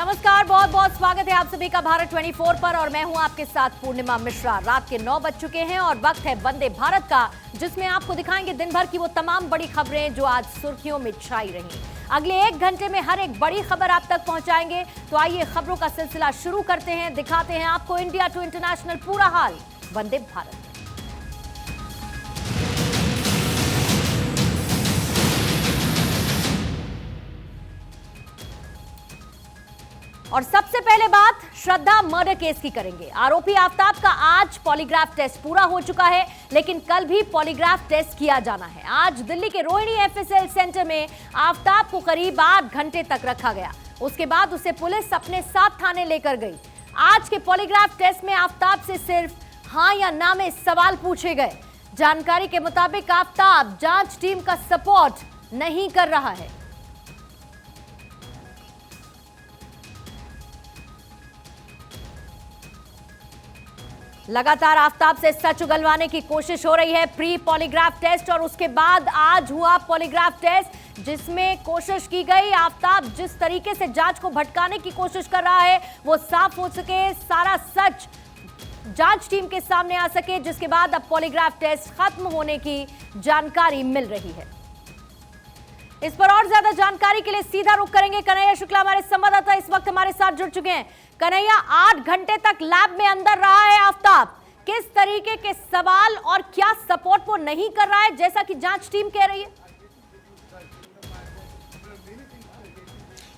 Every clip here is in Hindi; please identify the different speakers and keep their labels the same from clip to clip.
Speaker 1: नमस्कार, बहुत बहुत स्वागत है आप सभी का भारत 24 पर और मैं हूं आपके साथ पूर्णिमा मिश्रा। रात के 9 बज चुके हैं और वक्त है वंदे भारत का, जिसमें आपको दिखाएंगे दिन भर की वो तमाम बड़ी खबरें जो आज सुर्खियों में छाई रही। अगले 1 घंटे में हर एक बड़ी खबर आप तक पहुंचाएंगे। तो आइए खबरों का सिलसिला शुरू करते हैं, दिखाते हैं आपको इंडिया टू इंटरनेशनल पूरा हाल वंदे भारत। और सबसे पहले बात श्रद्धा मर्डर केस की करेंगे। आरोपी आफ्ताब का आज पॉलीग्राफ टेस्ट पूरा हो चुका है, लेकिन कल भी पॉलीग्राफ टेस्ट किया जाना है। आज दिल्ली के रोहिणी एफएसएल सेंटर में आफ्ताब को करीब 8 घंटे तक रखा गया। उसके बाद उसे पुलिस अपने साथ थाने लेकर गई। आज के पॉलीग्राफ टेस्ट में आफ्ताब से सिर्फ हाँ या ना में सवाल पूछे गए। जानकारी के मुताबिक आफ्ताब जांच टीम का सपोर्ट नहीं कर रहा है। लगातार आफ्ताब से सच उगलवाने की कोशिश हो रही है। प्री पॉलीग्राफ टेस्ट और उसके बाद आज हुआ पॉलीग्राफ टेस्ट, जिसमें कोशिश की गई आफ्ताब जिस तरीके से जांच को भटकाने की कोशिश कर रहा है वो साफ हो सके, सारा सच जांच टीम के सामने आ सके, जिसके बाद अब पॉलीग्राफ टेस्ट खत्म होने की जानकारी मिल रही है। इस पर और ज्यादा जानकारी के लिए सीधा रुख करेंगे। कन्हैया शुक्ला हमारे संवाददाता इस वक्त हमारे साथ जुड़ चुके हैं। कन्हैया, 8 घंटे तक लैब में अंदर रहा है आफ्ताब, किस तरीके के सवाल और क्या सपोर्ट वो नहीं कर रहा है जैसा कि जांच टीम कह रही है?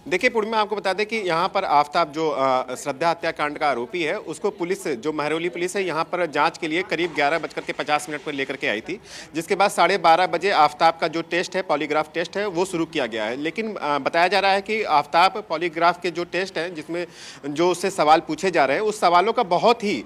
Speaker 2: देखिए पूर्णिमा, आपको बता दें कि यहाँ पर आफ्ताब जो श्रद्धा हत्याकांड का आरोपी है, उसको पुलिस जो महरौली पुलिस है यहाँ पर जांच के लिए करीब 11:50 पर लेकर के आई थी, जिसके बाद 12:30 बजे आफ्ताब का जो टेस्ट है, पॉलीग्राफ टेस्ट है, वो शुरू किया गया है। लेकिन बताया जा रहा है कि आफ्ताब पॉलीग्राफ के जो टेस्ट है, जिसमें जो उससे सवाल पूछे जा रहे हैं, उस सवालों का बहुत ही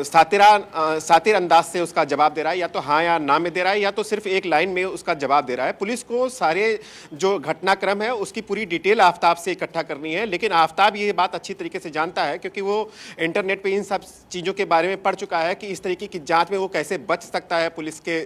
Speaker 2: सातिर अंदाज से उसका जवाब दे रहा है। या तो हाँ या ना में दे रहा है, या तो सिर्फ एक लाइन में उसका जवाब दे रहा है। पुलिस को सारे जो घटनाक्रम है उसकी पूरी डिटेल आफ्ताब से इकट्ठा करनी है, लेकिन आफ्ताब ये बात अच्छी तरीके से जानता है, क्योंकि वो इंटरनेट पे इन सब चीज़ों के बारे में पढ़ चुका है कि इस तरीके की जांच में वो कैसे बच सकता है पुलिस के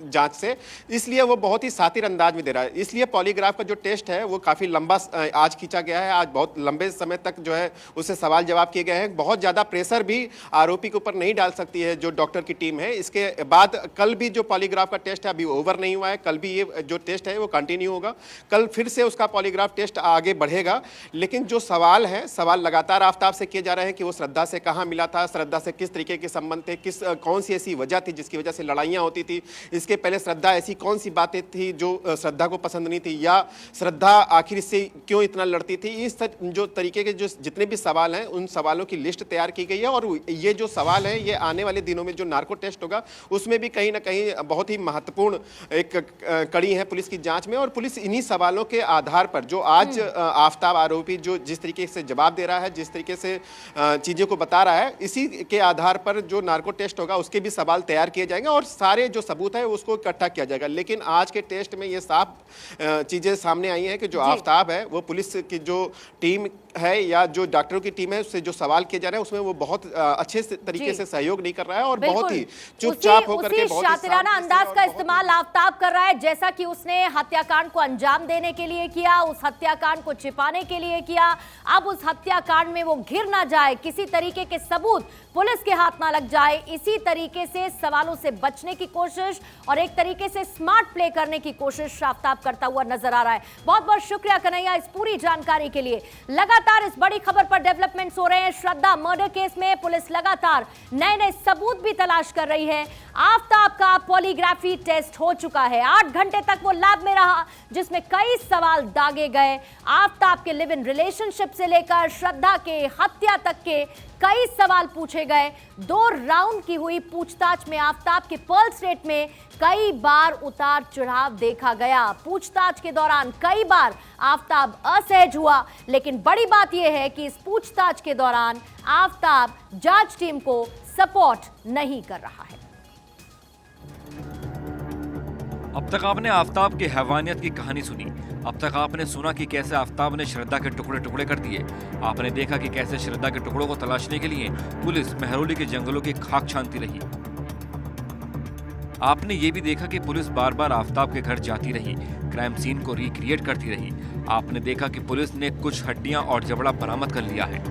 Speaker 2: जांच से। इसलिए वो बहुत ही सातिर अंदाज में दे रहा है। इसलिए पॉलीग्राफ का जो टेस्ट है वो काफ़ी लंबा आज खींचा गया है। आज बहुत लंबे समय तक जो है उससे सवाल जवाब किए गए हैं। बहुत ज़्यादा प्रेशर भी आरोपी के ऊपर नहीं डाल सकती है जो डॉक्टर की टीम है। इसके बाद कल भी जो पॉलीग्राफ का टेस्ट है अभी ओवर नहीं हुआ है, कल भी ये जो टेस्ट है वो कंटिन्यू होगा। कल फिर से उसका पॉलीग्राफ टेस्ट आगे बढ़ेगा। लेकिन जो सवाल है, सवाल लगातार आफ्ताब से किए जा रहे हैं कि वो श्रद्धा से कहाँ मिला था, श्रद्धा से किस तरीके के संबंध थे, कौन सी ऐसी वजह थी जिसकी वजह से लड़ाइयाँ होती थी, इसके पहले श्रद्धा ऐसी कौन सी बातें थी जो श्रद्धा को पसंद नहीं थी, या श्रद्धा आखिर इससे क्यों इतना लड़ती थी। इस जो तरीके के जो जितने भी सवाल हैं उन सवालों की लिस्ट तैयार की गई है। और ये जो सवाल है ये आने वाले दिनों में जो नार्को टेस्ट होगा उसमें भी कहीं ना कहीं बहुत ही महत्वपूर्ण एक कड़ी है पुलिस की जांच में। और पुलिस इन्हीं सवालों के आधार पर जो आज आफ्ताब आरोपी जो जिस तरीके से जवाब दे रहा है, जिस तरीके से चीज़ों को बता रहा है, इसी के आधार पर जो नार्को टेस्ट होगा उसके भी सवाल तैयार किए जाएंगे और सारे जो सबूत है उसको इकट्ठा किया जाएगा। लेकिन आज के टेस्ट में ये साफ चीज़ें सामने आई हैं कि जो आफ्ताब है वो पुलिस की जो टीम है या जो डॉक्टरों की टीम है उससे जो सवाल किए जा रहे हैं उसमें वो बहुत अच्छे तरीके से सहयोग नहीं कर रहा है और बहुत ही चुपचाप होकर के बहुत
Speaker 1: शातिराना अंदाज का इस्तेमाल आफ्ताब कर रहा है, जैसा कि उसने हत्याकांड को अंजाम देने के लिए किया, उस हत्याकांड को छिपाने के लिए किया। अब उस हत्याकांड में वो घिर ना जाए, किसी तरीके के सबूत पुलिस के हाथ ना लग जाए, इसी तरीके से सवालों से बचने की कोशिश और एक तरीके से स्मार्ट प्ले करने की कोशिश आफ्ताब करता हुआ नजर आ रहा है। बहुत बहुत शुक्रिया कन्हैया इस पूरी जानकारी के लिए। लगातार इस बड़ी खबर पर डेवलपमेंट्स हो रहे हैं। श्रद्धा मर्डर केस में पुलिस लगातार नए नए सबूत भी तलाश कर रही है। आफ्ताब का पॉलीग्राफी टेस्ट हो चुका है। 8 घंटे तक वो लैब में रहा, जिसमें कई सवाल दागे गए। आफ्ताब के लिव इन रिलेशनशिप से लेकर श्रद्धा के हत्या तक के कई सवाल पूछे गए। 2 राउंड की हुई पूछताछ में आफ्ताब के पर्ल्स रेट में कई बार उतार चढ़ाव देखा गया। पूछताछ के दौरान कई बार आफ्ताब असहज हुआ, लेकिन बड़ी बात यह है कि इस पूछताछ के दौरान आफ्ताब जांच टीम को सपोर्ट नहीं कर रहा है।
Speaker 3: अब तक आपने आफ्ताब की हैवानियत की कहानी सुनी। अब तक आपने सुना कि कैसे आफ्ताब ने श्रद्धा के टुकड़े टुकड़े कर दिए। आपने देखा कि कैसे श्रद्धा के टुकड़ों को तलाशने के लिए पुलिस महरौली के जंगलों की खाक छानती रही। आपने ये भी देखा कि पुलिस बार बार आफ्ताब के घर जाती रही, क्राइम सीन को रिक्रिएट करती रही, आपने देखा कि पुलिस ने कुछ हड्डियां और जबड़ा बरामद कर लिया है।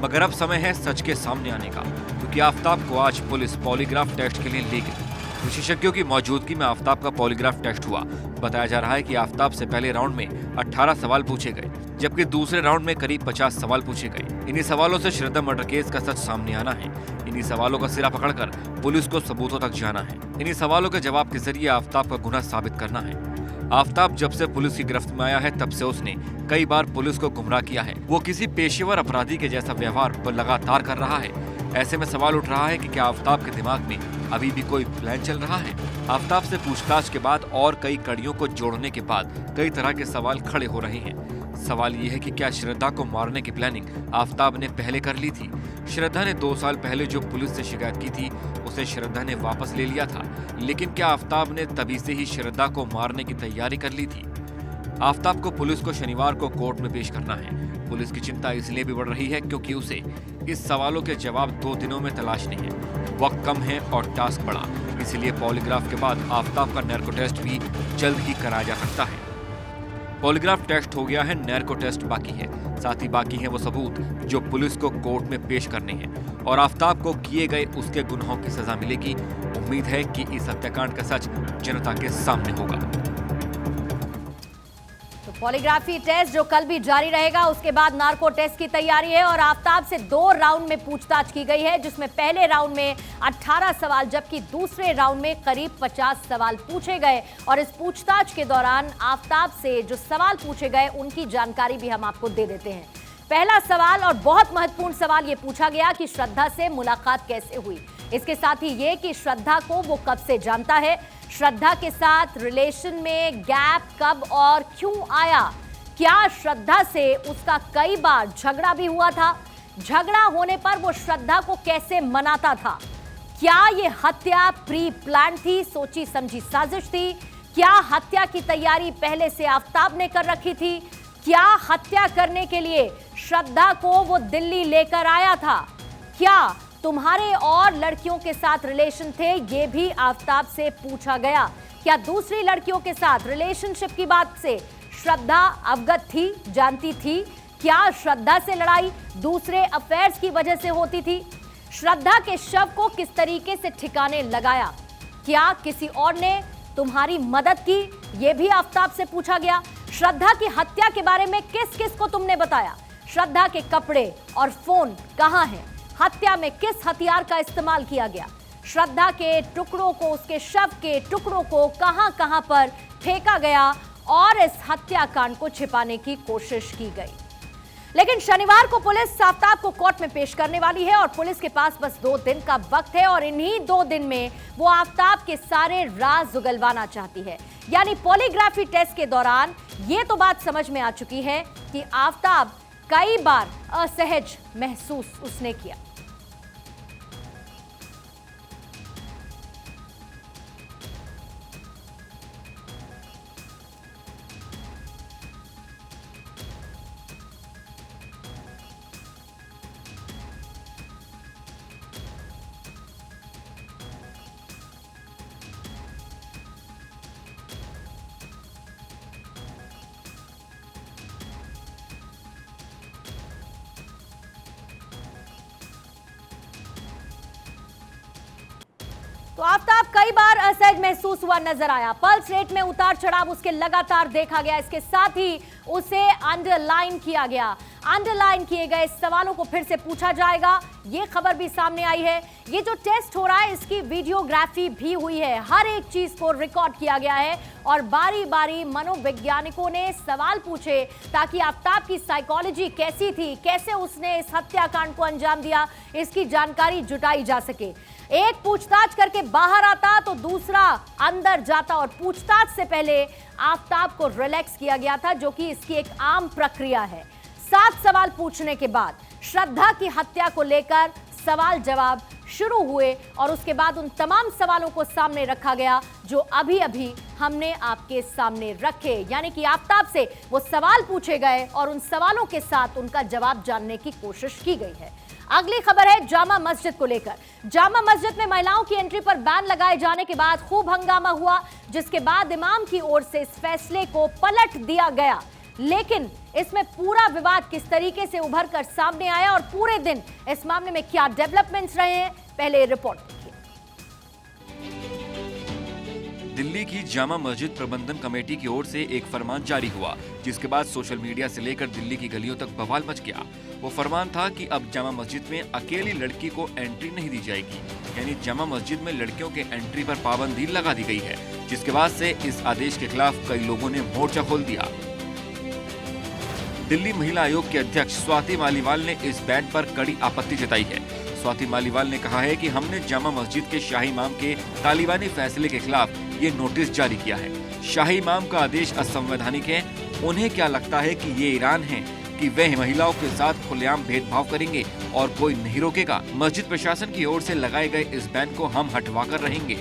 Speaker 3: मगर अब समय है सच के सामने आने का, क्योंकि आफताब को आज पुलिस पॉलीग्राफ टेस्ट के लिए ले गई। विशेषज्ञों की मौजूदगी में आफताब का पॉलीग्राफ टेस्ट हुआ। बताया जा रहा है कि आफताब से पहले राउंड में 18 सवाल पूछे गए, जबकि दूसरे राउंड में करीब 50 सवाल पूछे गए। इन्हीं सवालों से श्रद्धा मर्डर केस का सच सामने आना है। इन्हीं सवालों का सिरा पकड़कर पुलिस को सबूतों तक जाना है। इन्हीं सवालों के जवाब के जरिए आफताब का गुनाह साबित करना है। आफताब जब से पुलिस की गिरफ्त में आया है तब से उसने कई बार पुलिस को गुमराह किया है। वो किसी पेशेवर अपराधी के जैसा व्यवहार लगातार कर रहा है। ऐसे में सवाल उठ रहा है कि क्या आफताब के दिमाग में अभी भी कोई प्लान चल रहा है। आफताब से पूछताछ के बाद और कई कड़ियों को जोड़ने के बाद कई तरह के सवाल खड़े हो रहे हैं। सवाल ये है कि क्या श्रद्धा को मारने की प्लानिंग आफताब ने पहले कर ली थी। श्रद्धा ने 2 साल पहले जो पुलिस से शिकायत की थी उसे श्रद्धा ने वापस ले लिया था, लेकिन क्या आफताब ने तभी से ही श्रद्धा को मारने की तैयारी कर ली थी। आफताब को पुलिस को शनिवार को कोर्ट में पेश करना है। पुलिस की चिंता इसलिए भी बढ़ रही है क्योंकि उसे इस सवालों के जवाब 2 दिनों में तलाशने हैं। वक्त कम है और टास्क बड़ा, इसलिए पॉलीग्राफ के बाद आफताब का नैर्को टेस्ट भी जल्द ही कराया जा सकता है। पॉलीग्राफ टेस्ट हो गया है, नैर्को टेस्ट बाकी है। साथ ही बाकी हैं वो सबूत जो पुलिस को कोर्ट में पेश करने हैं और आफताब को किए गए उसके गुनाहों की सजा मिलेगी। उम्मीद है कि इस हत्याकांड का सच जनता के सामने होगा।
Speaker 1: तो पॉलीग्राफी टेस्ट जो कल भी जारी रहेगा, उसके बाद नार्को टेस्ट की तैयारी है और आफताब से 2 राउंड में पूछताछ की गई है, जिसमें पहले राउंड में 18 सवाल जबकि दूसरे राउंड में करीब 50 सवाल पूछे गए। और इस पूछताछ के दौरान आफताब से जो सवाल पूछे गए उनकी जानकारी भी हम आपको दे देते हैं। पहला सवाल और बहुत महत्वपूर्ण सवाल ये पूछा गया कि श्रद्धा से मुलाकात कैसे हुई। इसके साथ ही ये कि श्रद्धा को वो कब से जानता है, श्रद्धा के साथ रिलेशन में गैप कब और क्यों आया, क्या श्रद्धा से उसका कई बार झगड़ा भी हुआ था, झगड़ा होने पर वो श्रद्धा को कैसे मनाता था, क्या ये हत्या प्री प्लान थी, सोची समझी साजिश थी, क्या हत्या की तैयारी पहले से आफताब ने कर रखी थी, क्या हत्या करने के लिए श्रद्धा को वो दिल्ली लेकर आया था, क्या तुम्हारे और लड़कियों के साथ रिलेशन थे, ये भी आफताब से पूछा गया। क्या दूसरी लड़कियों के साथ रिलेशनशिप की बात से श्रद्धा अवगत थी, जानती थी, क्या श्रद्धा से लड़ाई दूसरे अफेयर्स की वजह से होती थी, श्रद्धा के शव को किस तरीके से ठिकाने लगाया, क्या किसी और ने तुम्हारी मदद की, यह भी आफताब से पूछा गया। श्रद्धा की हत्या के बारे में किस किस को तुमने बताया, श्रद्धा के कपड़े और फोन कहां हैं, हत्या में किस हथियार का इस्तेमाल किया गया, श्रद्धा के टुकड़ों को, उसके शव के टुकड़ों को कहां कहां पर फेंका गया और इस हत्याकांड को छिपाने की कोशिश की गई। लेकिन शनिवार को पुलिस आफताब को कोर्ट में पेश करने वाली है और पुलिस के पास बस 2 दिन का वक्त है और इन्हीं 2 दिन में वो आफताब के सारे राज उगलवाना चाहती है। यानी पॉलीग्राफी टेस्ट के दौरान ये तो बात समझ में आ चुकी है कि आफताब कई बार असहज महसूस उसने किया। तो आफताब कई बार असहज महसूस हुआ नजर आया, पल्स रेट में उतार चढ़ाव उसके लगातार देखा गया। इसके साथ ही उसे अंडरलाइन किया गया, अंडरलाइन किए गए सवालों को फिर से पूछा जाएगा, ये खबर भी सामने आई है। ये जो टेस्ट हो रहा है इसकी वीडियोग्राफी भी हुई है, हर एक चीज को रिकॉर्ड किया गया है और बारी बारी मनोवैज्ञानिकों ने सवाल पूछे ताकि आफताब की साइकोलॉजी कैसी थी, कैसे उसने इस हत्याकांड को अंजाम दिया, इसकी जानकारी जुटाई जा सके। एक पूछताछ करके बाहर आता तो दूसरा अंदर जाता और पूछताछ से पहले आफताब को रिलैक्स किया गया था, जो कि इसकी एक आम प्रक्रिया है। 7 सवाल पूछने के बाद श्रद्धा की हत्या को लेकर सवाल जवाब शुरू हुए और उसके बाद उन तमाम सवालों को सामने रखा गया जो अभी अभी हमने आपके सामने रखे। यानी कि आफताब से वो सवाल पूछे गए और उन सवालों के साथ उनका जवाब जानने की कोशिश की गई है। अगली खबर है जामा मस्जिद को लेकर। जामा मस्जिद में महिलाओं की एंट्री पर बैन लगाए जाने के बाद खूब हंगामा हुआ, जिसके बाद इमाम की ओर से इस फैसले को पलट दिया गया। लेकिन इसमें पूरा विवाद किस तरीके से उभर कर सामने आया और पूरे दिन इस मामले में क्या डेवलपमेंट्स रहे हैं, पहले रिपोर्ट देखिए।
Speaker 3: दिल्ली की जामा मस्जिद प्रबंधन कमेटी की ओर से एक फरमान जारी हुआ, जिसके बाद सोशल मीडिया से लेकर दिल्ली की गलियों तक बवाल मच गया। वो फरमान था कि अब जामा मस्जिद में अकेली लड़की को एंट्री नहीं दी जाएगी, यानी जामा मस्जिद में लड़कियों के एंट्री पर पाबंदी लगा दी गई है, जिसके बाद से इस आदेश के खिलाफ कई लोगों ने मोर्चा खोल दिया। दिल्ली महिला आयोग के अध्यक्ष स्वाति मालीवाल ने इस बैन पर कड़ी आपत्ति जताई है। स्वाति मालीवाल ने कहा है कि हमने जामा मस्जिद के शाही इमाम के तालिबानी फैसले के खिलाफ ये नोटिस जारी किया है। शाही इमाम का आदेश असंवैधानिक है। उन्हें क्या लगता है कि ये ईरान है कि वे महिलाओं के साथ खुलेआम भेदभाव करेंगे और कोई नहीं रोकेगा? मस्जिद प्रशासन की ओर से लगाए गए इस बैन को हम हटवा कर रहेंगे।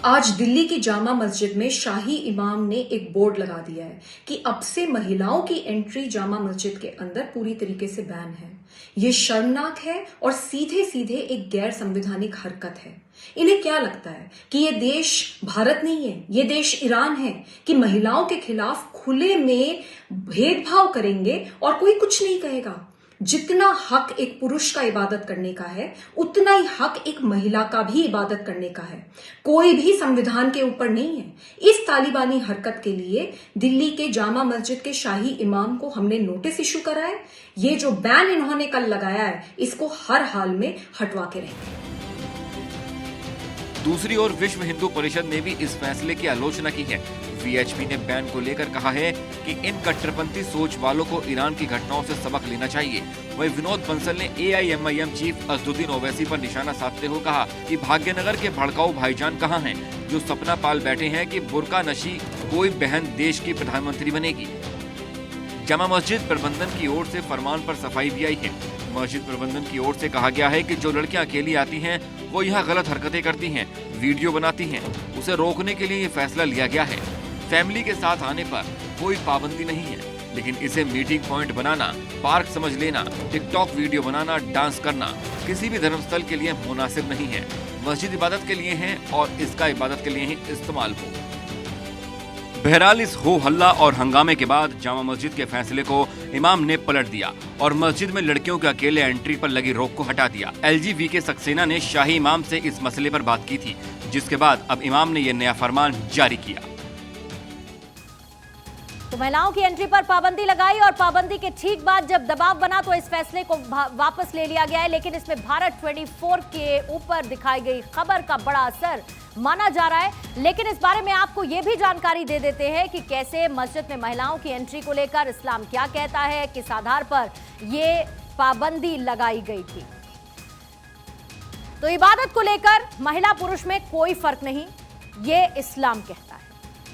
Speaker 4: आज दिल्ली की जामा मस्जिद में शाही इमाम ने एक बोर्ड लगा दिया है कि अब से महिलाओं की एंट्री जामा मस्जिद के अंदर पूरी तरीके से बैन है। ये शर्मनाक है और सीधे सीधे एक गैर संवैधानिक हरकत है। इन्हें क्या लगता है कि ये देश भारत नहीं है, ये देश ईरान है कि महिलाओं के खिलाफ खुले में भेदभाव करेंगे और कोई कुछ नहीं कहेगा? जितना हक एक पुरुष का इबादत करने का है, उतना ही हक एक महिला का भी इबादत करने का है। कोई भी संविधान के ऊपर नहीं है। इस तालिबानी हरकत के लिए दिल्ली के जामा मस्जिद के शाही इमाम को हमने नोटिस इशू करा है। ये जो बैन इन्होंने कल लगाया है, इसको हर हाल में हटवा के रहेंगे।
Speaker 3: दूसरी ओर विश्व हिंदू परिषद ने भी इस फैसले की आलोचना की है। वीएचपी ने बैन को लेकर कहा है कि इन कट्टरपंथी सोच वालों को ईरान की घटनाओं से सबक लेना चाहिए। वहीं विनोद बंसल ने एआईएमआईएम चीफ असदुद्दीन ओवैसी पर निशाना साधते हुए कहा कि भाग्यनगर के भड़काऊ भाईजान कहां हैं, जो सपना पाल बैठे हैं कि बुर्का नशी कोई बहन देश की प्रधानमंत्री बनेगी। जामा मस्जिद प्रबंधन की ओर से फरमान पर सफाई भी आई है। मस्जिद प्रबंधन की ओर से कहा गया है कि जो लड़कियां अकेली आती हैं, वो यहाँ गलत हरकतें करती हैं, वीडियो बनाती हैं, उसे रोकने के लिए ये फैसला लिया गया है। फैमिली के साथ आने पर कोई पाबंदी नहीं है, लेकिन इसे मीटिंग पॉइंट बनाना, पार्क समझ लेना, टिकटॉक वीडियो बनाना, डांस करना किसी भी धर्मस्थल के लिए मुनासिब नहीं है। मस्जिद इबादत के लिए है और इसका इबादत के लिए ही इस्तेमाल हो। बहरहाल इस हो हल्ला और हंगामे के बाद जामा मस्जिद के फैसले को इमाम ने पलट दिया और मस्जिद में लड़कियों के अकेले एंट्री पर लगी रोक को हटा दिया। LGVK सक्सेना ने शाही इमाम से इस मसले पर बात की थी, जिसके बाद अब इमाम ने यह नया फरमान जारी किया।
Speaker 1: तो महिलाओं की एंट्री पर पाबंदी लगाई और पाबंदी के ठीक बाद जब दबाव बना तो इस फैसले को वापस ले लिया गया है। लेकिन इसमें भारत 24 के ऊपर दिखाई गई खबर का बड़ा असर माना जा रहा है। लेकिन इस बारे में आपको यह भी जानकारी दे देते हैं कि कैसे मस्जिद में महिलाओं की एंट्री को लेकर इस्लाम क्या कहता है, किस आधार पर यह पाबंदी लगाई गई थी। तो इबादत को लेकर महिला पुरुष में कोई फर्क नहीं, ये इस्लाम कहता है।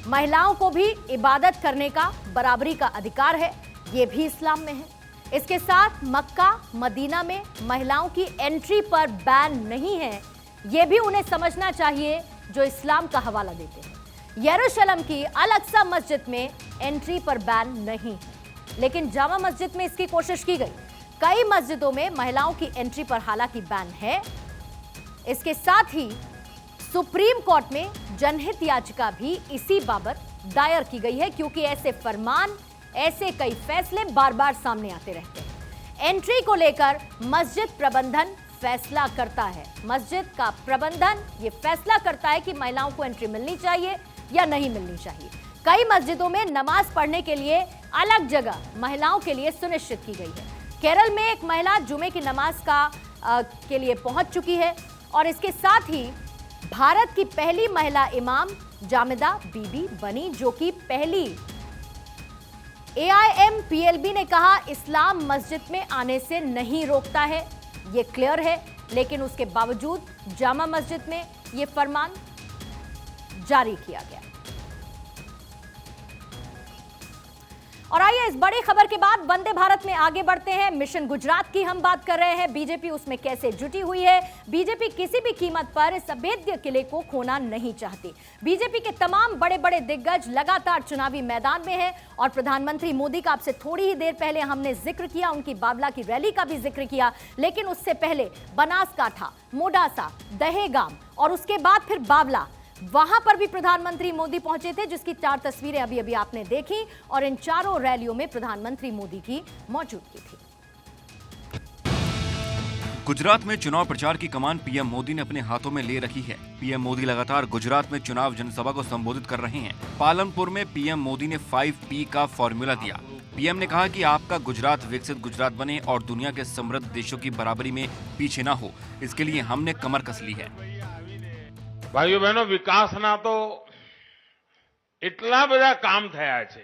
Speaker 1: महिलाओं को भी इबादत करने का बराबरी का अधिकार है, ये भी इस्लाम में है। इसके साथ मक्का मदीना में महिलाओं की एंट्री पर बैन नहीं है, ये भी उन्हें समझना चाहिए जो इस्लाम का हवाला देते हैं। यरूशलेम की अल अक्सा मस्जिद में एंट्री पर बैन नहीं है, लेकिन जामा मस्जिद में इसकी कोशिश की गई। कई मस्जिदों में महिलाओं की एंट्री पर हालांकि बैन है। इसके साथ ही सुप्रीम कोर्ट में जनहित याचिका भी इसी बाबत दायर की गई है, क्योंकि ऐसे फरमान, ऐसे कई फैसले बार बार सामने आते रहते हैं। एंट्री को लेकर मस्जिद प्रबंधन फैसला करता है। मस्जिद का प्रबंधन ये फैसला करता है कि महिलाओं को एंट्री मिलनी चाहिए या नहीं मिलनी चाहिए। कई मस्जिदों में नमाज पढ़ने के लिए अलग जगह महिलाओं के लिए सुनिश्चित की गई है। केरल में एक महिला जुमे की नमाज के लिए पहुंच चुकी है और इसके साथ ही भारत की पहली महिला इमाम जामिदा बीबी बनी, जो कि पहली। AIMPLB ने कहा इस्लाम मस्जिद में आने से नहीं रोकता है, ये क्लियर है, लेकिन उसके बावजूद जामा मस्जिद में ये फरमान जारी किया गया। और आइए इस बड़ी खबर के बाद वंदे भारत में आगे बढ़ते हैं। मिशन गुजरात की हम बात कर रहे हैं। बीजेपी उसमें कैसे जुटी हुई है। बीजेपी किसी भी कीमत पर इस अभेद्य किले को खोना नहीं चाहती। बीजेपी के तमाम बड़े बड़े दिग्गज लगातार चुनावी मैदान में हैं और प्रधानमंत्री मोदी का आपसे थोड़ी ही देर पहले हमने जिक्र किया, उनकी बावला की रैली का भी जिक्र किया, लेकिन उससे पहले बनासकांठा, मोडासा, दहेगाम और उसके बाद फिर बावला, वहां पर भी प्रधानमंत्री मोदी पहुंचे थे, जिसकी 4 तस्वीरें अभी अभी आपने देखी और इन चारों रैलियों में प्रधानमंत्री मोदी की मौजूदगी थी।
Speaker 3: गुजरात में चुनाव प्रचार की कमान पीएम मोदी ने अपने हाथों में ले रखी है। पीएम मोदी लगातार गुजरात में चुनाव जनसभा को संबोधित कर रहे हैं। पालनपुर में पीएम मोदी ने 5P का फॉर्मूला दिया। पीएम ने कहा कि आपका गुजरात विकसित गुजरात बने और दुनिया के समृद्ध देशों की बराबरी में पीछे ना हो, इसके लिए हमने कमर कस ली है।
Speaker 5: भाइयों बहनों, विकासना तो એટલા બધા કામ થયા છે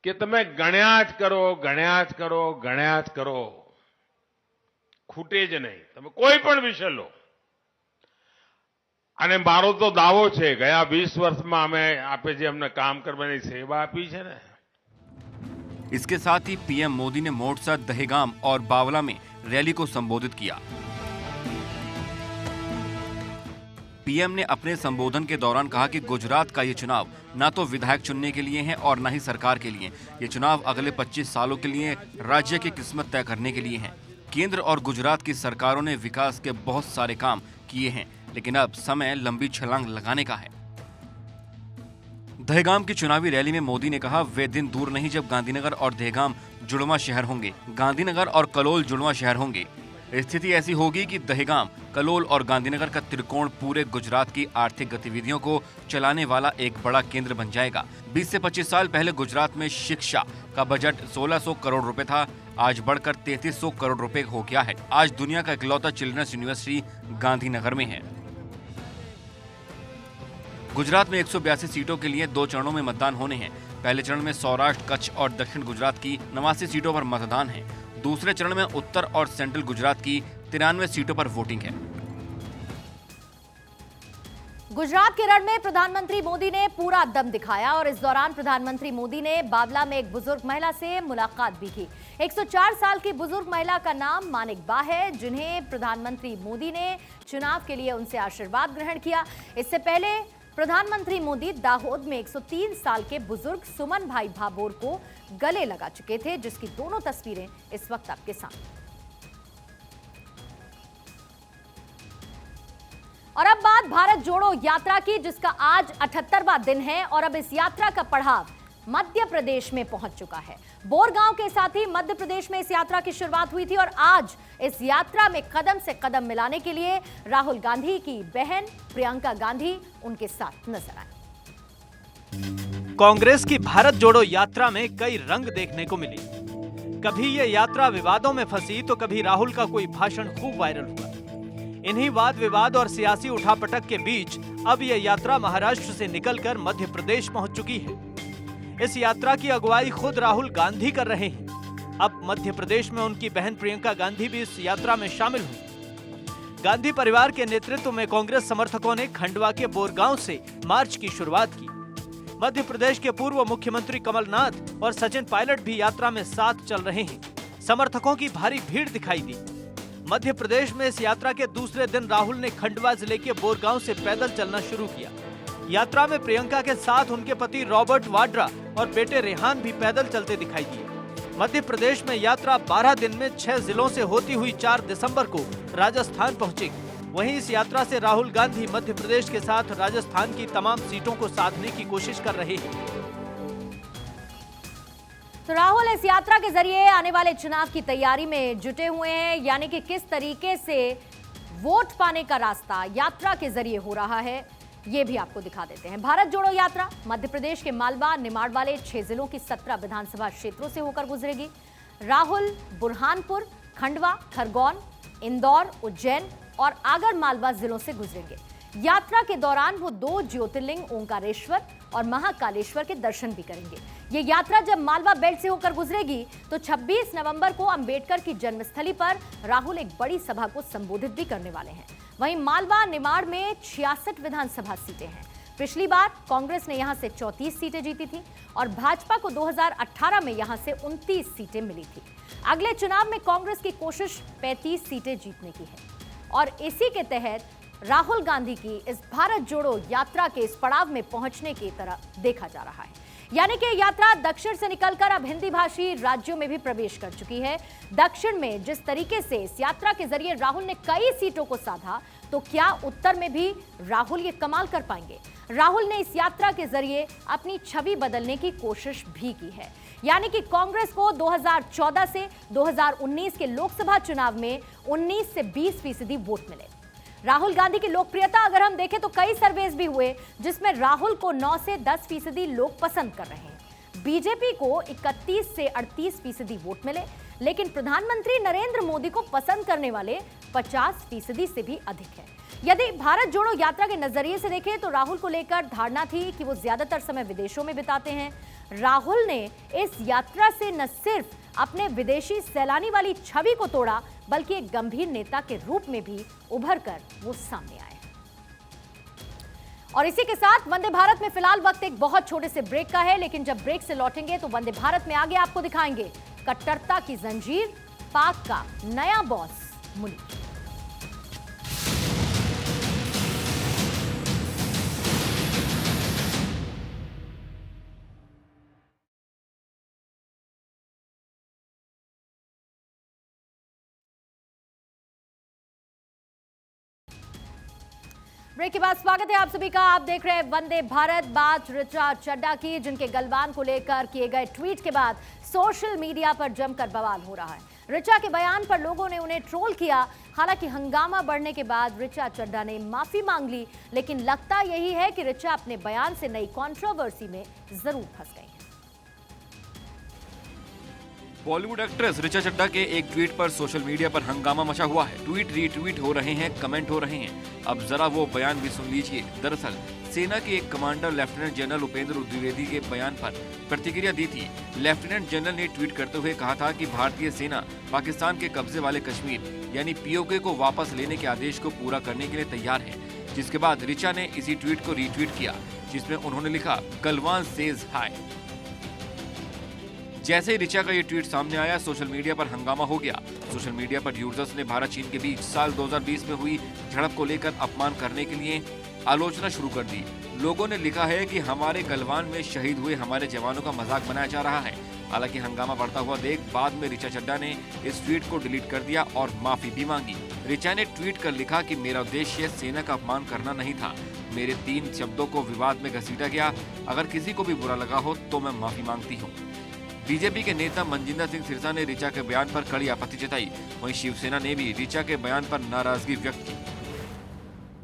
Speaker 5: કે તમે ગણ્યા જ કરો, ખૂટે જ નહીં। તમે કોઈ પણ વિષય લો અને મારો તો દાવો છે, ગયા 20 વર્ષમાં અમે આપે જે અમને કામ કરવાની સેવા આપી છે ને।
Speaker 3: इसके साथ ही पीएम मोदी ने मोड़सा, दहेगाम और बावला में रैली को संबोधित किया। पीएम ने अपने संबोधन के दौरान कहा कि गुजरात का ये चुनाव न तो विधायक चुनने के लिए है और न ही सरकार के लिए। ये चुनाव अगले 25 सालों के लिए राज्य की किस्मत तय करने के लिए है। केंद्र और गुजरात की सरकारों ने विकास के बहुत सारे काम किए हैं, लेकिन अब समय लंबी छलांग लगाने का है। दहेगाम की चुनावी रैली में मोदी ने कहा, वे दिन दूर नहीं जब गांधीनगर और दहेगाम जुड़वा शहर होंगे, गांधीनगर और कलोल जुड़वा शहर होंगे। स्थिति ऐसी होगी कि दहेगाम, कलोल और गांधीनगर का त्रिकोण पूरे गुजरात की आर्थिक गतिविधियों को चलाने वाला एक बड़ा केंद्र बन जाएगा। 20 से 25 साल पहले गुजरात में शिक्षा का बजट 1600 करोड़ रुपए था, आज बढ़कर 3300 करोड़ रुपए हो गया है। आज दुनिया का इकलौता चिल्ड्रंस यूनिवर्सिटी गांधीनगर में है। गुजरात में 182 सीटों के लिए 2 चरणों में मतदान होने हैं। पहले चरण में सौराष्ट्र, कच्छ और दक्षिण गुजरात की 89 सीटों पर मतदान है। दूसरे चरण में उत्तर और सेंट्रल गुजरात की 93 सीटों पर वोटिंग है।
Speaker 1: गुजरात के रण में प्रधानमंत्री मोदी ने पूरा दम दिखाया और इस दौरान प्रधानमंत्री मोदी ने बावला में एक बुजुर्ग महिला से मुलाकात भी की। 104 साल की बुजुर्ग महिला का नाम मानिकबा है, जिन्हें प्रधानमंत्री मोदी ने चुनाव के लिए उनसे आशीर्वाद ग्रहण किया। इससे पहले प्रधानमंत्री मोदी दाहोद में 103 साल के बुजुर्ग सुमन भाई भाभोर को गले लगा चुके थे, जिसकी दोनों तस्वीरें इस वक्त आपके सामने। और अब बात भारत जोड़ो यात्रा की, जिसका आज 78वां दिन है और अब इस यात्रा का पड़ाव मध्य प्रदेश में पहुंच चुका है। बोरगांव के साथ ही मध्य प्रदेश में इस यात्रा की शुरुआत हुई थी और आज इस यात्रा में कदम से कदम मिलाने के लिए राहुल गांधी की बहन प्रियंका गांधी उनके साथ नजर आई।
Speaker 6: कांग्रेस की भारत जोड़ो यात्रा में कई रंग देखने को मिले। कभी ये यात्रा विवादों में फंसी तो कभी राहुल का कोई भाषण खूब वायरल हुआ। इन्हीं वाद विवाद और सियासी उठापटक के बीच अब यह यात्रा महाराष्ट्र से निकलकर मध्य प्रदेश पहुंच चुकी है। इस यात्रा की अगुवाई खुद राहुल गांधी कर रहे हैं। अब मध्य प्रदेश में उनकी बहन प्रियंका गांधी भी इस यात्रा में शामिल हुई। गांधी परिवार के नेतृत्व में कांग्रेस समर्थकों ने खंडवा के बोरगांव से मार्च की शुरुआत की। मध्य प्रदेश के पूर्व मुख्यमंत्री कमलनाथ और सचिन पायलट भी यात्रा में साथ चल रहे हैं। समर्थकों की भारी भीड़ दिखाई दी। मध्य प्रदेश में इस यात्रा के दूसरे दिन राहुल ने खंडवा जिले के बोरगांव से पैदल चलना शुरू किया। यात्रा में प्रियंका के साथ उनके पति रॉबर्ट वाड्रा और बेटे रेहान भी पैदल चलते दिखाई दिए। मध्य प्रदेश में यात्रा 12 दिन में 6 जिलों से होती हुई 4 दिसंबर को राजस्थान पहुंचेगी। वहीं इस यात्रा से राहुल गांधी मध्य प्रदेश के साथ राजस्थान की तमाम सीटों को साधने की कोशिश कर रहे हैं।
Speaker 1: तो राहुल इस यात्रा के जरिए आने वाले चुनाव की तैयारी में जुटे हुए हैं, यानी कि किस तरीके से वोट पाने का रास्ता यात्रा के जरिए हो रहा है, ये भी आपको दिखा देते हैं। भारत जोड़ो यात्रा मध्य प्रदेश के मालवा, निमाड़ वाले 6 जिलों की 17 विधानसभा क्षेत्रों से होकर गुजरेगी। राहुल बुरहानपुर, खंडवा, खरगोन, इंदौर, उज्जैन और आगर मालवा जिलों से गुजरेंगे। यात्रा के दौरान वो 2 ज्योतिर्लिंग ओंकारेश्वर और महाकालेश्वर के दर्शन भी करेंगे। ये यात्रा जब मालवा बेल्ट से होकर गुजरेगी तो 26 नवंबर को अंबेडकर की जन्मस्थली पर राहुल एक बड़ी सभा को संबोधित भी करने वाले हैं। वहीं मालवा, निमाड़ में 66 विधानसभा सीटें हैं। पिछली बार कांग्रेस ने यहां से 34 सीटें जीती थी और भाजपा को 2018 में यहां से 29 सीटें मिली थी। अगले चुनाव में कांग्रेस की कोशिश 35 सीटें जीतने की है और इसी के तहत राहुल गांधी की इस भारत जोड़ो यात्रा के इस पड़ाव में पहुंचने की तरह देखा जा रहा है। यानी कि यात्रा दक्षिण से निकलकर अब हिंदी भाषी राज्यों में भी प्रवेश कर चुकी है। दक्षिण में जिस तरीके से इस यात्रा के जरिए राहुल ने कई सीटों को साधा, तो क्या उत्तर में भी राहुल ये कमाल कर पाएंगे? राहुल ने इस यात्रा के जरिए अपनी छवि बदलने की कोशिश भी की है, यानी कि कांग्रेस को 2014 से 2019 के लोकसभा चुनाव में 19 से 20% वोट मिले। राहुल गांधी की लोकप्रियता अगर हम देखें तो कई सर्वेज भी हुए जिसमें राहुल को 9 से 10% लोग पसंद कर रहे हैं। बीजेपी को 31 से 38% वोट मिले, लेकिन प्रधानमंत्री नरेंद्र मोदी को पसंद करने वाले 50% से भी अधिक है। यदि भारत जोड़ो यात्रा के नजरिए से देखें तो राहुल को लेकर धारणा थी कि वो ज्यादातर समय विदेशों में बिताते हैं। राहुल ने इस यात्रा से न सिर्फ अपने विदेशी सैलानी वाली छवि को तोड़ा, बल्कि एक गंभीर नेता के रूप में भी उभर कर वो सामने आए। और इसी के साथ वंदे भारत में फिलहाल वक्त एक बहुत छोटे से ब्रेक का है, लेकिन जब ब्रेक से लौटेंगे तो वंदे भारत में आगे आपको दिखाएंगे कट्टरता की जंजीर, पाक का नया बॉस मुनीर। ब्रेक के बाद स्वागत है आप सभी का। आप देख रहे हैं वंदे भारत। बात ऋचा चड्ढा की, जिनके गलवान को लेकर किए गए ट्वीट के बाद सोशल मीडिया पर जमकर बवाल हो रहा है। ऋचा के बयान पर लोगों ने उन्हें ट्रोल किया। हालांकि हंगामा बढ़ने के बाद ऋचा चड्ढा ने माफी मांग ली, लेकिन लगता यही है कि ऋचा अपने बयान से नई कंट्रोवर्सी में जरूर फंस गई।
Speaker 3: बॉलीवुड एक्ट्रेस ऋचा चड्ढा के एक ट्वीट पर सोशल मीडिया पर हंगामा मचा हुआ है। ट्वीट रीट्वीट हो रहे हैं, कमेंट हो रहे हैं। अब जरा वो बयान भी सुन लीजिए। दरअसल सेना के एक commander lieutenant general Upendra Dwivedi के बयान पर प्रतिक्रिया दी थी। लेफ्टिनेंट जनरल ने ट्वीट करते हुए कहा था कि भारतीय सेना पाकिस्तान के कब्जे वाले कश्मीर यानी पीओके को वापस लेने के आदेश को पूरा करने के लिए तैयार है। जिसके बाद ऋचा ने इसी ट्वीट को रीट्वीट किया, जिसमें उन्होंने लिखा गलवान सेज हाय। जैसे ही ऋचा का ये ट्वीट सामने आया, सोशल मीडिया पर हंगामा हो गया। सोशल मीडिया पर यूजर्स ने भारत चीन के बीच साल 2020 में हुई झड़प को लेकर अपमान करने के लिए आलोचना शुरू कर दी। लोगों ने लिखा है कि हमारे गलवान में शहीद हुए हमारे जवानों का मजाक बनाया जा रहा है। हालांकि हंगामा बढ़ता हुआ देख बाद में ऋचा चड्ढा ने इस ट्वीट को डिलीट कर दिया और माफी भी मांगी। ऋचा ने ट्वीट कर लिखा कि मेरा उद्देश्य सेना का अपमान करना नहीं था। मेरे 3 शब्दों को विवाद में घसीटा गया। अगर किसी को भी बुरा लगा हो तो मैं माफी मांगती हूँ। बीजेपी के नेता मनजिंदर सिंह सिरसा ने ऋचा के बयान पर कड़ी आपत्ति जताई। वहीं शिवसेना ने भी ऋचा के बयान पर नाराजगी व्यक्त की।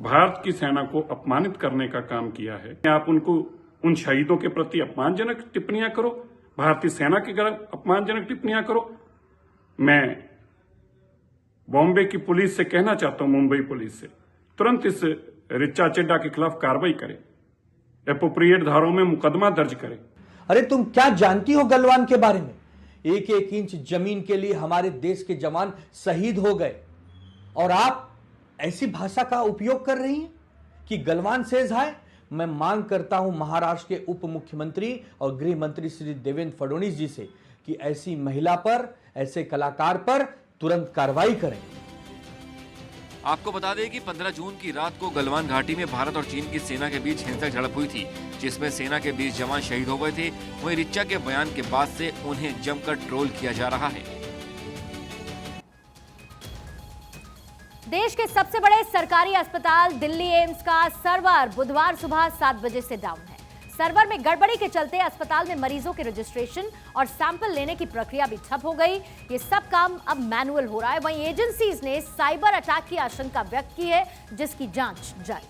Speaker 7: भारत की सेना को अपमानित करने का काम किया है। आप उनको उन शहीदों के प्रति अपमानजनक टिप्पणियां करो, भारतीय सेना की अपमानजनक टिप्पणियां करो। मैं बॉम्बे की पुलिस से कहना चाहता हूं, मुंबई पुलिस से तुरंत इस ऋचा चड्ढा के खिलाफ कार्रवाई करे, एप्रोप्रिएट धाराओं में मुकदमा दर्ज करे।
Speaker 8: अरे तुम क्या जानती हो गलवान के बारे में? 1-1 इंच जमीन के लिए हमारे देश के जवान शहीद हो गए और आप ऐसी भाषा का उपयोग कर रही हैं कि गलवान सेज हाय। मैं मांग करता हूं महाराष्ट्र के उप मुख्यमंत्री और गृह मंत्री श्री देवेंद्र फडणवीस जी से कि ऐसी महिला पर, ऐसे कलाकार पर तुरंत कार्रवाई करें।
Speaker 3: आपको बता दें कि 15 जून की रात को गलवान घाटी में भारत और चीन की सेना के बीच हिंसक झड़प हुई थी, जिसमें सेना के 20 जवान शहीद हो गए थे। वहीं ऋचा के बयान के बाद से उन्हें जमकर ट्रोल किया जा रहा है।
Speaker 1: देश के सबसे बड़े सरकारी अस्पताल दिल्ली एम्स का सर्वर बुधवार सुबह 7 बजे से डाउन है। सर्वर में गड़बड़ी के चलते अस्पताल में मरीजों के रजिस्ट्रेशन और सैंपल लेने की प्रक्रिया भी ठप हो गई। ये सब काम अब मैनुअल हो रहा है। वहीं एजेंसीज ने साइबर अटैक की आशंका व्यक्त की है, जिसकी जांच जारी।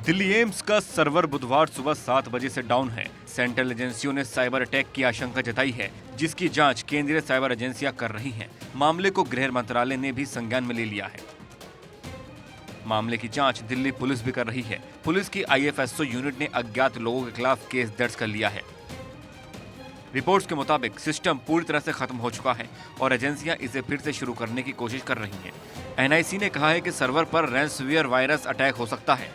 Speaker 3: दिल्ली एम्स का सर्वर बुधवार सुबह 7 बजे से डाउन है। सेंट्रल एजेंसियों ने साइबर अटैक की आशंका जताई है, जिसकी जांच केंद्रीय साइबर एजेंसियां कर रही हैं। मामले को गृह मंत्रालय ने भी संज्ञान में ले लिया है। मामले की जांच दिल्ली पुलिस भी कर रही है। पुलिस की IFSO यूनिट ने अज्ञात लोगों के खिलाफ केस दर्ज कर लिया है। रिपोर्ट्स के मुताबिक सिस्टम पूरी तरह से खत्म हो चुका है और एजेंसियां इसे फिर से शुरू करने की कोशिश कर रही हैं। NIC ने कहा है कि सर्वर पर रैंसमवेयर वायरस अटैक हो सकता है।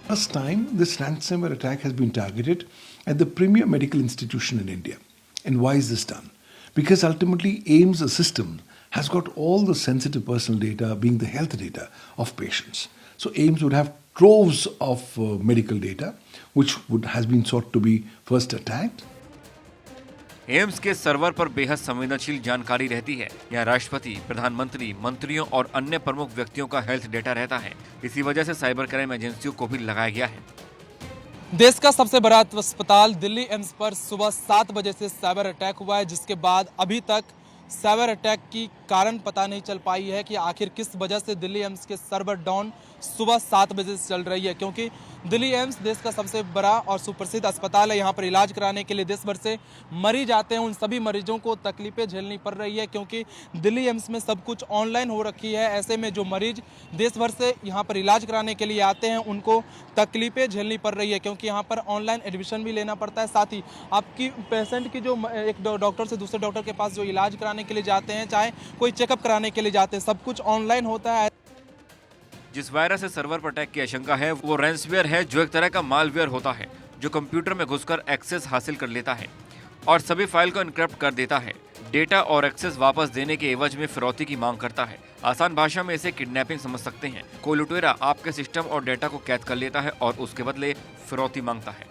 Speaker 9: First time this ransomware attack has been targeted at the premier medical institution in India. And why is this done? Because ultimately AIIMS, a system, has got all the sensitive personal data being the health data of patients. So AIIMS would have troves of medical data, which has been sought to be first attacked.
Speaker 3: AIIMS के सर्वर पर बेहद संवेदनशील जानकारी रहती है। यहाँ राष्ट्रपति, प्रधानमंत्री, मंत्रियों और अन्य प्रमुख व्यक्तियों का हेल्थ डेटा रहता है। इसी वजह से साइबर क्राइम एजेंसियों को भी लगाया गया है।
Speaker 10: देश का सबसे बड़ा अस्पताल दिल्ली एम्स पर सुबह 7 बजे से साइबर अटैक हुआ है, जिसके बाद अभी तक साइबर अटैक की कारण पता नहीं चल पाई है कि आखिर किस वजह से दिल्ली एम्स के सर्वर डाउन सुबह 7 बजे से चल रही है, क्योंकि दिल्ली एम्स देश का सबसे बड़ा और सुप्रसिद्ध अस्पताल है। यहाँ पर इलाज कराने के लिए देश भर से मरीज आते हैं। उन सभी मरीजों को तकलीफें झेलनी पड़ रही है, क्योंकि दिल्ली एम्स में सब कुछ ऑनलाइन हो रखी है। ऐसे में जो मरीज देश भर से यहाँ पर इलाज कराने के लिए आते हैं, उनको तकलीफें झेलनी पड़ रही है, क्योंकि यहाँ पर ऑनलाइन एडमिशन भी लेना पड़ता है। साथ ही आपकी पेशेंट की जो एक डॉक्टर से दूसरे डॉक्टर के पास जो इलाज कराने के लिए जाते हैं, चाहे कोई चेकअप कराने के लिए जाते हैं, सब कुछ ऑनलाइन होता है।
Speaker 3: जिस वायरस से सर्वर पर अटैक की आशंका है वो रैंसमवेयर है, जो एक तरह का मालवेयर होता है जो कंप्यूटर में घुसकर एक्सेस हासिल कर लेता है और सभी फाइल को एन्क्रिप्ट कर देता है। डेटा और एक्सेस वापस देने के एवज में फिरौती की मांग करता है। आसान भाषा में इसे किडनैपिंग समझ सकते हैं। कोई लुटेरा आपके सिस्टम और डेटा को कैद कर लेता है और उसके बदले फिरौती मांगता है।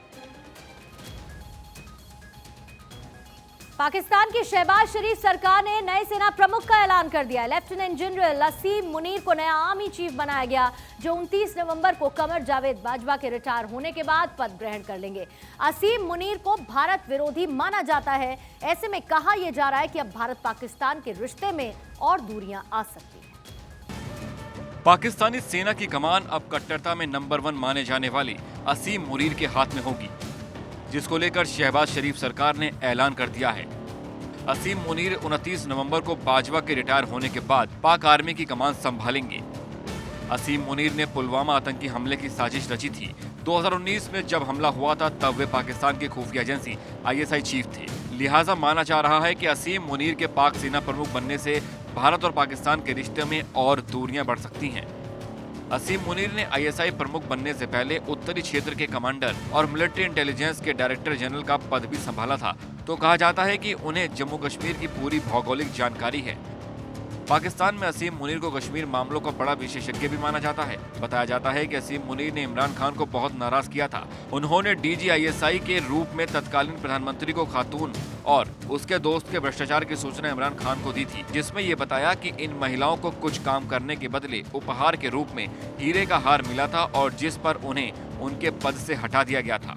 Speaker 1: पाकिस्तान की शहबाज शरीफ सरकार ने नए सेना प्रमुख का ऐलान कर दिया है। लेफ्टिनेंट जनरल असीम मुनीर को नया आर्मी चीफ बनाया गया, जो 29 नवंबर को कमर जावेद बाजवा के रिटायर होने के बाद पद ग्रहण कर लेंगे। असीम मुनीर को भारत विरोधी माना जाता है। ऐसे में कहा यह जा रहा है कि अब भारत पाकिस्तान के रिश्ते में और दूरियां आ सकती हैं।
Speaker 3: पाकिस्तानी सेना की कमान अब कट्टरता में नंबर 1 माने जाने वाली असीम मुनीर के हाथ में होगी, जिसको लेकर शहबाज शरीफ सरकार ने ऐलान कर दिया है। असीम मुनीर 29 नवंबर को बाजवा के रिटायर होने के बाद पाक आर्मी की कमान संभालेंगे। असीम मुनीर ने पुलवामा आतंकी हमले की साजिश रची थी। 2019 में जब हमला हुआ था तब वे पाकिस्तान की खुफिया एजेंसी ISI चीफ थे। लिहाजा माना जा रहा है कि असीम मुनीर के पाक सेना प्रमुख बनने से भारत और पाकिस्तान के रिश्ते में और दूरियां बढ़ सकती हैं। असीम मुनीर ने ISI प्रमुख बनने से पहले उत्तरी क्षेत्र के कमांडर और मिलिट्री इंटेलिजेंस के डायरेक्टर जनरल का पद भी संभाला था, तो कहा जाता है कि उन्हें जम्मू कश्मीर की पूरी भौगोलिक जानकारी है। पाकिस्तान में असीम मुनीर को कश्मीर मामलों का बड़ा विशेषज्ञ भी माना जाता है। बताया जाता है कि असीम मुनीर ने इमरान खान को बहुत नाराज किया था। उन्होंने DG ISI के रूप में तत्कालीन प्रधानमंत्री को खातून और उसके दोस्त के भ्रष्टाचार की सूचना इमरान खान को दी थी, जिसमें ये बताया कि इन महिलाओं को कुछ काम करने के बदले उपहार के रूप में हीरे का हार मिला था और जिस पर उन्हें उनके पद से हटा दिया गया था।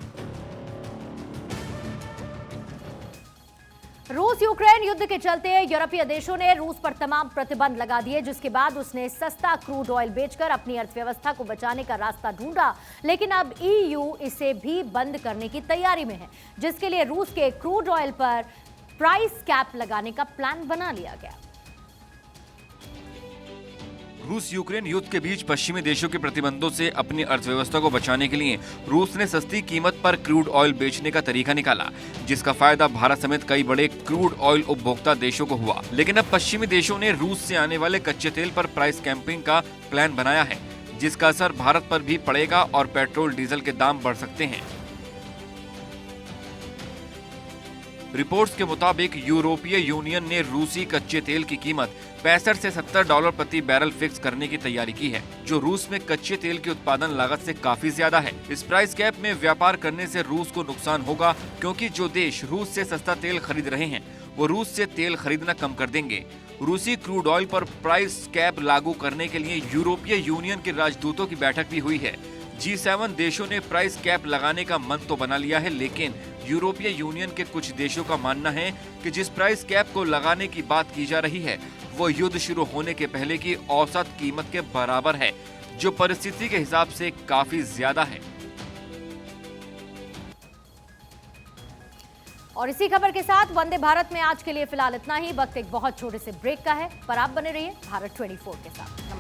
Speaker 1: रूस यूक्रेन युद्ध के चलते यूरोपीय देशों ने रूस पर तमाम प्रतिबंध लगा दिए, जिसके बाद उसने सस्ता क्रूड ऑयल बेचकर अपनी अर्थव्यवस्था को बचाने का रास्ता ढूंढा। लेकिन अब EU इसे भी बंद करने की तैयारी में है, जिसके लिए रूस के क्रूड ऑयल पर प्राइस कैप लगाने का प्लान बना लिया गया।
Speaker 3: रूस यूक्रेन युद्ध के बीच पश्चिमी देशों के प्रतिबंधों से अपनी अर्थव्यवस्था को बचाने के लिए रूस ने सस्ती कीमत पर क्रूड ऑयल बेचने का तरीका निकाला, जिसका फायदा भारत समेत कई बड़े क्रूड ऑयल उपभोक्ता देशों को हुआ। लेकिन अब पश्चिमी देशों ने रूस से आने वाले कच्चे तेल पर प्राइस कैंपिंग का प्लान बनाया है, जिसका असर भारत पर भी पड़ेगा और पेट्रोल डीजल के दाम बढ़ सकते हैं। रिपोर्ट्स के मुताबिक यूरोपीय यूनियन ने रूसी कच्चे तेल की कीमत $65 से $70 प्रति बैरल फिक्स करने की तैयारी की है, जो रूस में कच्चे तेल की उत्पादन लागत से काफी ज्यादा है। इस प्राइस कैप में व्यापार करने से रूस को नुकसान होगा, क्योंकि जो देश रूस से सस्ता तेल खरीद रहे हैं वो रूस से तेल खरीदना कम कर देंगे। रूसी क्रूड ऑयल पर प्राइस कैप लागू करने के लिए यूरोपीय यूनियन के राजदूतों की बैठक भी हुई है। G7 देशों ने प्राइस कैप लगाने का मन तो बना लिया है, लेकिन यूरोपीय यूनियन के कुछ देशों का मानना है कि जिस प्राइस कैप को लगाने की बात की जा रही है वो युद्ध शुरू होने के पहले की औसत कीमत के बराबर है, जो परिस्थिति के हिसाब से काफी ज्यादा है।
Speaker 1: और इसी खबर के साथ वंदे भारत में आज के लिए फिलहाल इतना ही। वक्त एक बहुत छोटे से ब्रेक का है, पर आप बने रहिए भारत 24 के साथ।